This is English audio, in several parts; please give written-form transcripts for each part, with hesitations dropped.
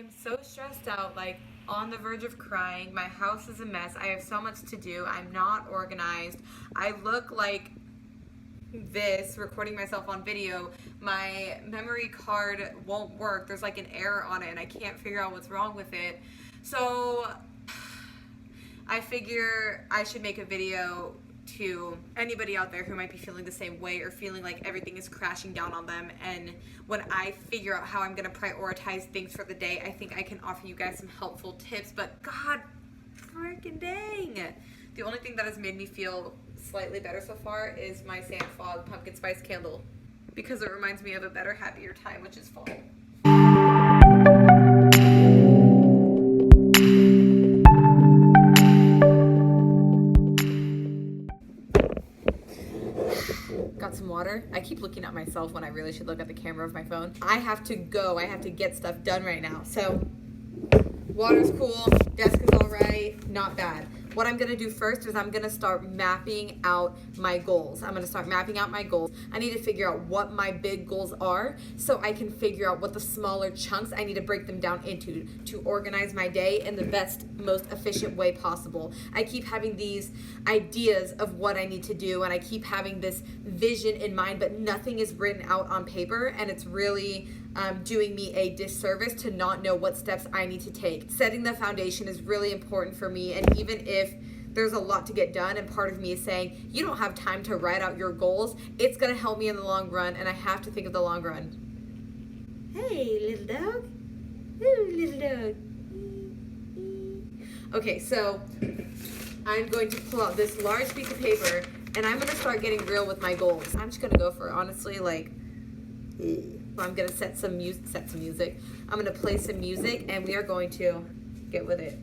I'm so stressed out, like on the verge of crying. My house is a mess. I have so much to do. I'm not organized. I look like this recording myself on video. My memory card won't work. There's like an error on it and I can't figure out what's wrong with it. So I figure I should make a video to anybody out there who might be feeling the same way or feeling like everything is crashing down on them. And when I figure out how I'm going to prioritize things for the day, I think I can offer you guys some helpful tips. But god freaking dang, the only thing that has made me feel slightly better so far is my Sand Fog pumpkin spice candle, because it reminds me of a better, happier time, which is fall. Got some water. I keep looking at myself when I really should look at the camera of my phone. I have to go. I have to get stuff done right now. So water's cool, desk is all right, not bad. What I'm gonna do first is I'm gonna start mapping out my goals. I need to figure out what my big goals are so I can figure out what the smaller chunks I need to break them down into to organize my day in the best, most efficient way possible. I keep having these ideas of what I need to do and I keep having this vision in mind, but nothing is written out on paper, and it's really doing me a disservice to not know what steps I need to take. Setting the foundation is really important for me, and even if there's a lot to get done and part of me is saying you don't have time to write out your goals, it's gonna help me in the long run, and I have to think of the long run. Hey, little dog. Ooh, little dog. Okay, so I'm going to pull out this large piece of paper and I'm gonna start getting real with my goals. I'm just gonna go for, honestly, like, I'm gonna set some music. I'm gonna play some music and we are going to get with it.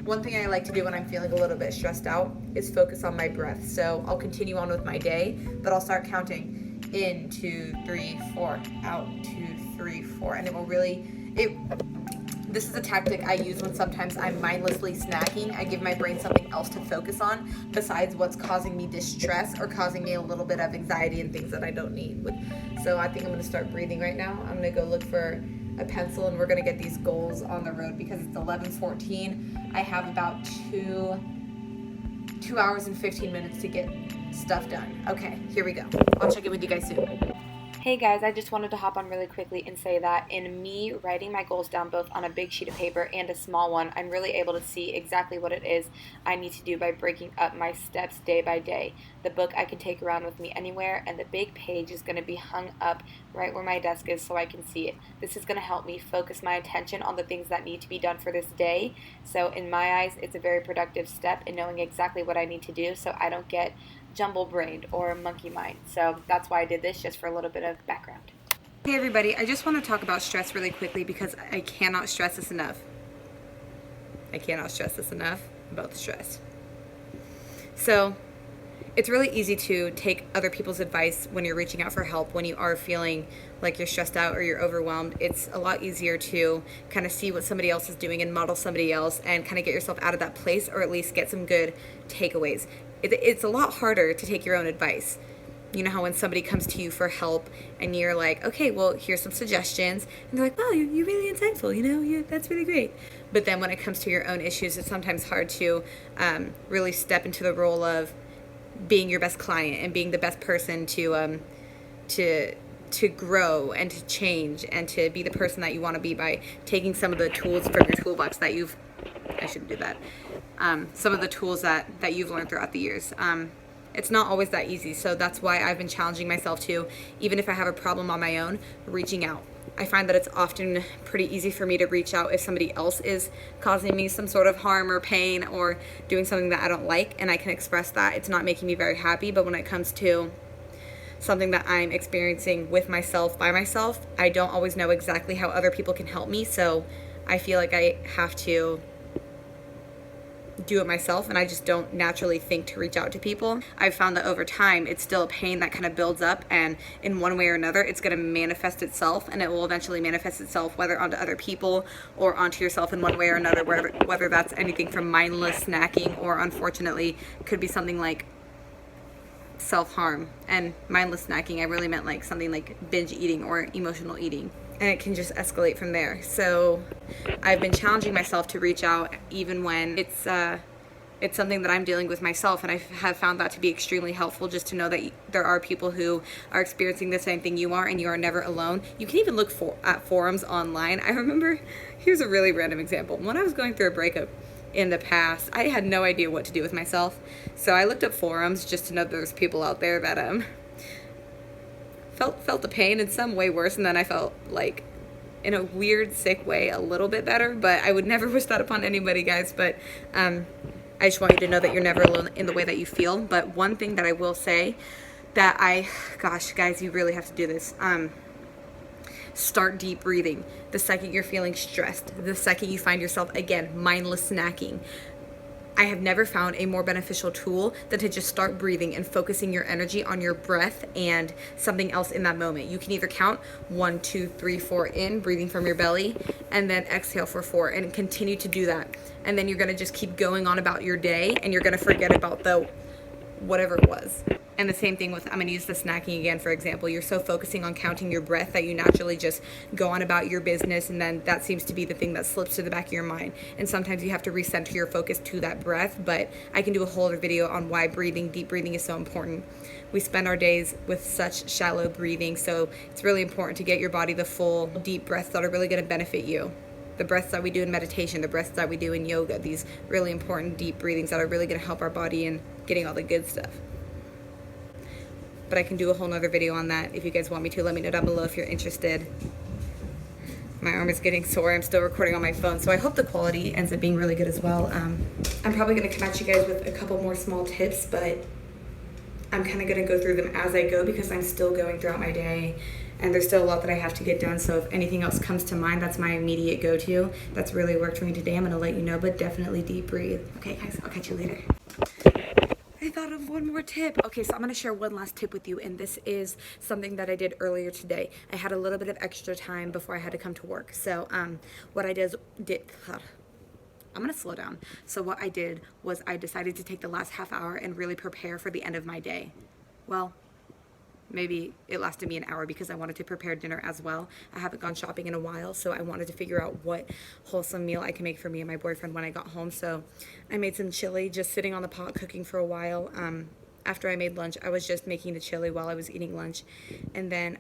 One thing I like to do when I'm feeling a little bit stressed out is focus on my breath. So I'll continue on with my day, but I'll start counting in 2, 3, 4, out 2, 3, 4, and it will really, this is a tactic I use when sometimes I'm mindlessly snacking. I give my brain something else to focus on besides what's causing me distress or causing me a little bit of anxiety and things that I don't need. So I think I'm gonna start breathing right now. I'm gonna go look for a pencil and we're gonna get these goals on the road because it's 11:14. I have about 2 hours and 15 minutes to get stuff done. Okay, here we go. I'll check in with you guys soon. Hey guys, I just wanted to hop on really quickly and say that in me writing my goals down both on a big sheet of paper and a small one, I'm really able to see exactly what it is I need to do by breaking up my steps day by day. The book I can take around with me anywhere, and the big page is going to be hung up right where my desk is so I can see it. This is going to help me focus my attention on the things that need to be done for this day. So in my eyes, it's a very productive step in knowing exactly what I need to do so I don't get jumble-brained or monkey mind. So that's why I did this, just for a little bit of background. Hey everybody, I just want to talk about stress really quickly because I cannot stress this enough. I cannot stress this enough about the stress. So it's really easy to take other people's advice when you're reaching out for help, when you are feeling like you're stressed out or you're overwhelmed. It's a lot easier to kind of see what somebody else is doing and model somebody else and kind of get yourself out of that place, or at least get some good takeaways. It's a lot harder to take your own advice. You know how when somebody comes to you for help and you're like, okay, well, here's some suggestions. And they're like, wow, you're really insightful, that's really great. But then when it comes to your own issues, it's sometimes hard to really step into the role of being your best client and being the best person to grow and to change and to be the person that you want to be by taking some of the tools from your toolbox that some of the tools that you've learned throughout the years. It's not always that easy, so that's why I've been challenging myself to, even if I have a problem on my own, reaching out. I find that it's often pretty easy for me to reach out if somebody else is causing me some sort of harm or pain or doing something that I don't like, and I can express that. It's not making me very happy, but when it comes to something that I'm experiencing with myself, by myself. I don't always know exactly how other people can help me, so I feel like I have to do it myself, and I just don't naturally think to reach out to people. I've found that over time it's still a pain that kind of builds up, and in one way or another it's going to manifest itself, and it will eventually manifest itself whether onto other people or onto yourself in one way or another, whether that's anything from mindless snacking or, unfortunately, could be something like self-harm. And mindless snacking, I really meant like something like binge eating or emotional eating, and it can just escalate from there. So I've been challenging myself to reach out even when it's something that I'm dealing with myself, and I have found that to be extremely helpful, just to know that there are people who are experiencing the same thing you are, and you are never alone. You can even look at forums online. I remember, here's a really random example. When I was going through a breakup in the past, I had no idea what to do with myself, so I looked up forums just to know there's people out there that felt the pain in some way worse, and then I felt like, in a weird, sick way, a little bit better. But I would never wish that upon anybody, guys. But I just want you to know that you're never alone in the way that you feel. But one thing that I will say that gosh, guys, you really have to do this. Start deep breathing. The second you're feeling stressed, the second you find yourself, again, mindless snacking, I have never found a more beneficial tool than to just start breathing and focusing your energy on your breath and something else in that moment. You can either count 1, 2, 3, 4 in, breathing from your belly, and then exhale for 4, and continue to do that. And then you're gonna just keep going on about your day, and you're gonna forget about the whatever it was. And the same thing with, I'm going to use the snacking again, for example. You're so focusing on counting your breath that you naturally just go on about your business, and then that seems to be the thing that slips to the back of your mind. And sometimes you have to recenter your focus to that breath, but I can do a whole other video on why deep breathing is so important. We spend our days with such shallow breathing, so it's really important to get your body the full deep breaths that are really going to benefit you. The breaths that we do in meditation, the breaths that we do in yoga, these really important deep breathings that are really going to help our body in getting all the good stuff. But I can do a whole nother video on that if you guys want me to. Let me know down below if you're interested. My arm is getting sore. I'm still recording on my phone, so I hope the quality ends up being really good as well. I'm probably going to come at you guys with a couple more small tips, but I'm kind of going to go through them as I go because I'm still going throughout my day, and there's still a lot that I have to get done. So if anything else comes to mind, that's my immediate go-to. That's really worked for me today. I'm going to let you know, but definitely deep breathe. Okay, guys, I'll catch you later. I thought of one more tip. Okay, so I'm going to share one last tip with you, and this is something that I did earlier today. I had a little bit of extra time before I had to come to work. So what I did I'm going to slow down. So what I did was I decided to take the last half hour and really prepare for the end of my day. Well, maybe it lasted me an hour because I wanted to prepare dinner as well. I haven't gone shopping in a while, so I wanted to figure out what wholesome meal I can make for me and my boyfriend when I got home. So I made some chili, just sitting on the pot cooking for a while. After I made lunch, I was just making the chili while I was eating lunch. And then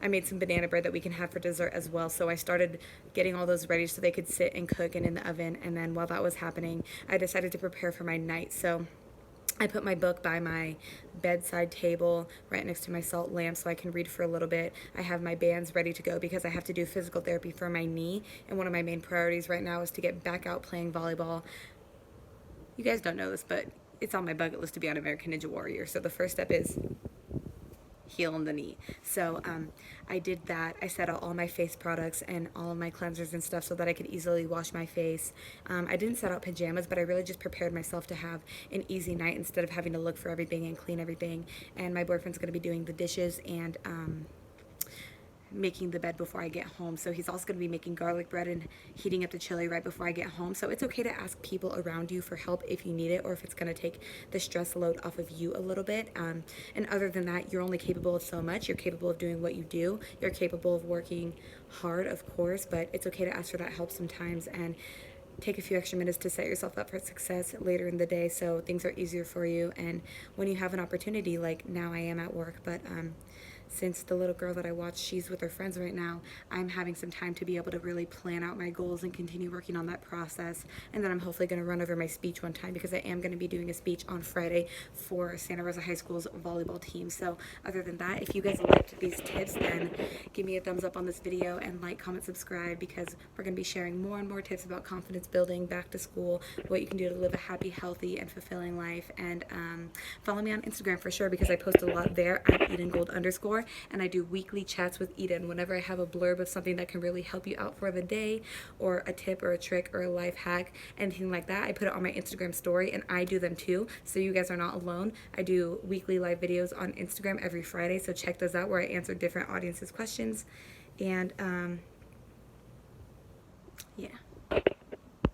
I made some banana bread that we can have for dessert as well. So I started getting all those ready so they could sit and cook and in the oven. And then while that was happening, I decided to prepare for my night. So I put my book by my bedside table right next to my salt lamp so I can read for a little bit. I have my bands ready to go because I have to do physical therapy for my knee, and one of my main priorities right now is to get back out playing volleyball. You guys don't know this, but it's on my bucket list to be on American Ninja Warrior. So the first step is healing the knee. So I did that. I set out all my face products and all of my cleansers and stuff so that I could easily wash my face. I didn't set out pajamas, but I really just prepared myself to have an easy night instead of having to look for everything and clean everything. And my boyfriend's going to be doing the dishes and making the bed before I get home. So he's also going to be making garlic bread and heating up the chili right before I get home. So it's okay to ask people around you for help if you need it, or if it's going to take the stress load off of you a little bit. And other than that, you're only capable of so much. You're capable of doing what you do. You're capable of working hard, of course, but it's okay to ask for that help sometimes and take a few extra minutes to set yourself up for success later in the day so things are easier for you. And when you have an opportunity, like now I am at work, but since the little girl that I watch, she's with her friends right now, I'm having some time to be able to really plan out my goals and continue working on that process. And then I'm hopefully going to run over my speech one time, because I am going to be doing a speech on Friday for Santa Rosa High School's volleyball team. So other than that, if you guys liked these tips, then give me a thumbs up on this video and like, comment, subscribe, because we're going to be sharing more and more tips about confidence building, back to school, what you can do to live a happy, healthy, and fulfilling life. And follow me on Instagram for sure, because I post a lot there. I'm EdenGold_, and I do weekly chats with Eden whenever I have a blurb of something that can really help you out for the day, or a tip or a trick or a life hack, anything like that. I put it on my Instagram story, and I do them too, so you guys are not alone. I do weekly live videos on Instagram every Friday, so check those out, where I answer different audiences' questions. And yeah.